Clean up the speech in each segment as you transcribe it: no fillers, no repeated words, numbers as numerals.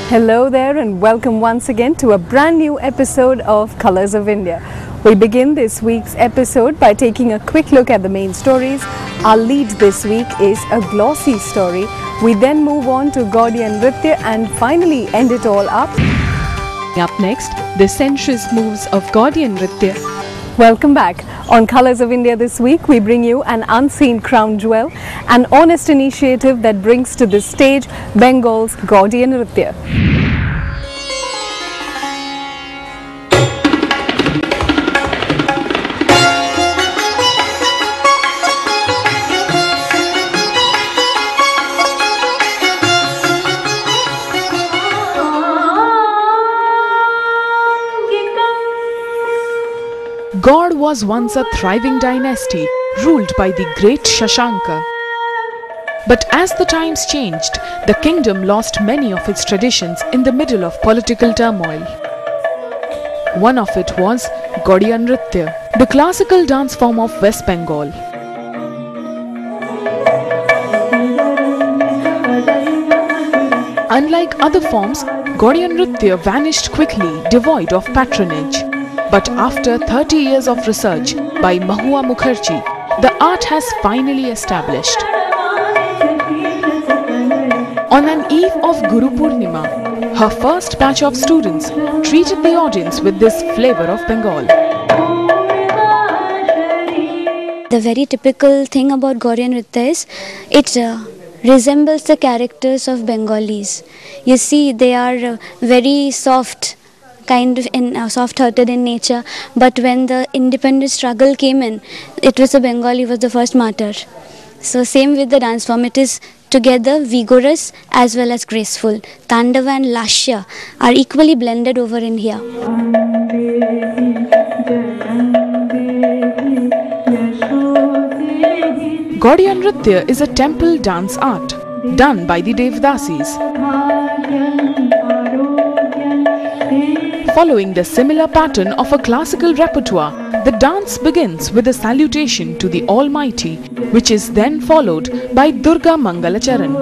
Hello there and welcome once again to a brand new episode of Colors of India. We begin this week's episode by taking a quick look at the main stories. Our lead this week is a glossy story. We then move on to Gaudiya Nritya and finally end it all up. Up next, the sensuous moves of Gaudiya Nritya. Welcome back. On Colors of India this week, we bring you an unseen crown jewel, an honest initiative that brings to the stage Bengal's Gaudiya Nritya. Gaud was once a thriving dynasty ruled by the great Shashanka. But as the times changed, the kingdom lost many of its traditions in the middle of political turmoil. One of it was Gaudiya Nritya, the classical dance form of West Bengal. Unlike other forms, Gaudiya Nritya vanished quickly, devoid of patronage. But after 30 years of research by Mahua Mukherjee, the art has finally established. On an eve of Guru Purnima, her first batch of students treated the audience with this flavor of Bengal. The very typical thing about Gaudiya Nritya is it resembles the characters of Bengalis. You see, they are very soft, kind of soft-hearted in nature, but when the independence struggle came in, it was the Bengali was the first martyr. So same with the dance form, it is together vigorous as well as graceful. Tandava and Lashya are equally blended over in here. Gaudiya Nritya is a temple dance art done by the Devdasis. Following the similar pattern of a classical repertoire, the dance begins with a salutation to the Almighty, which is then followed by Durga Mangalacharan.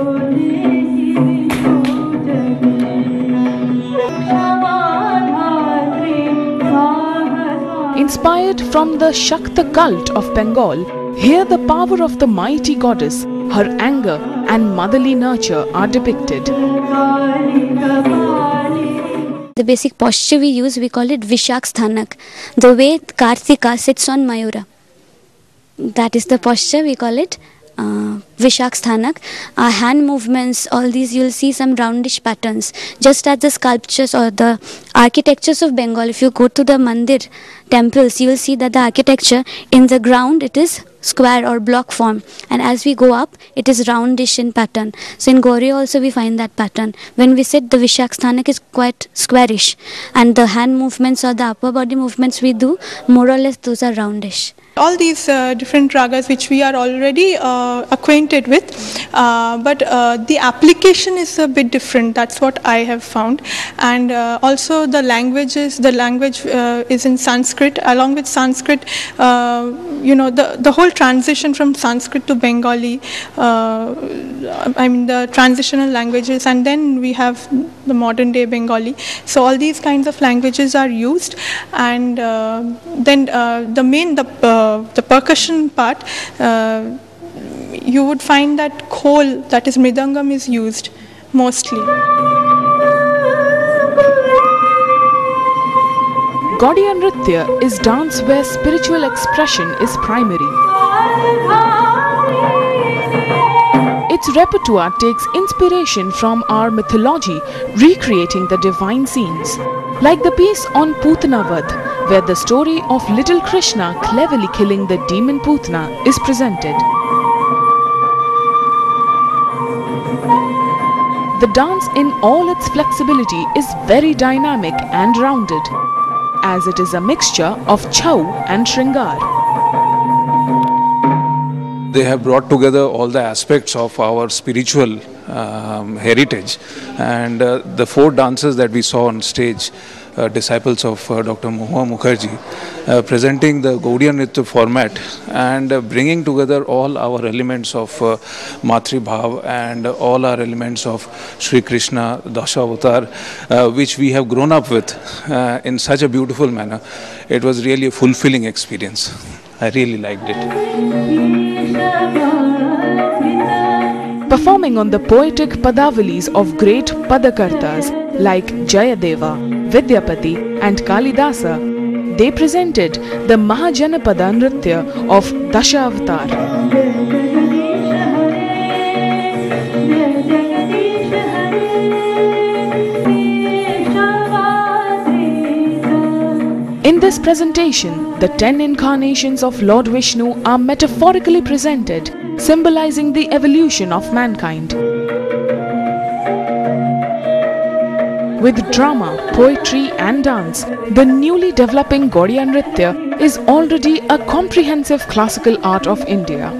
Inspired from the Shakta cult of Bengal, here the power of the mighty goddess, her anger and motherly nurture are depicted. The basic posture we use, we call it Vishak Sthanak. The way Kartika sits on Mayura. That is the posture, we call it Vishak Sthanak. Our hand movements, all these you'll see some roundish patterns. Just as the sculptures or the architectures of Bengal, if you go to the mandir temples, you will see that the architecture in the ground, it is square or block form, and as we go up it is roundish in pattern. So in Gauriya also we find that pattern. When we sit, the Vishak Sthanak is quite squarish, and the hand movements or the upper body movements we do, more or less those are roundish. All these different ragas which we are already acquainted with, but the application is a bit different. That's what I have found. And also the language is in Sanskrit. Along with Sanskrit, the whole transition from Sanskrit to Bengali, the transitional languages, and then we have the modern day Bengali. So all these kinds of languages are used, and then the percussion part, you would find that khol, that is mridangam, is used mostly. Gaudiya Nritya is dance where spiritual expression is primary. Its repertoire takes inspiration from our mythology, recreating the divine scenes. Like the piece on Putana Vadh, where the story of little Krishna cleverly killing the demon Putana is presented. The dance in all its flexibility is very dynamic and rounded, as it is a mixture of Chhau and Shringar. They have brought together all the aspects of our spiritual heritage, and the four dances that we saw on stage disciples of Dr. Mahua Mukherjee, presenting the Gaudiya Nritya format and bringing together all our elements of Matri Bhav and all our elements of Sri Krishna, Dashavatar, which we have grown up with in such a beautiful manner. It was really a fulfilling experience. I really liked it. Performing on the poetic Padavalis of great Padakartas like Jayadeva, Vidyapati and Kalidasa, they presented the Mahajanapada Nritya of Dashavatar. In this presentation, the 10 incarnations of Lord Vishnu are metaphorically presented, symbolizing the evolution of mankind. With drama, poetry and dance, the newly developing Gaudiya Nritya is already a comprehensive classical art of India.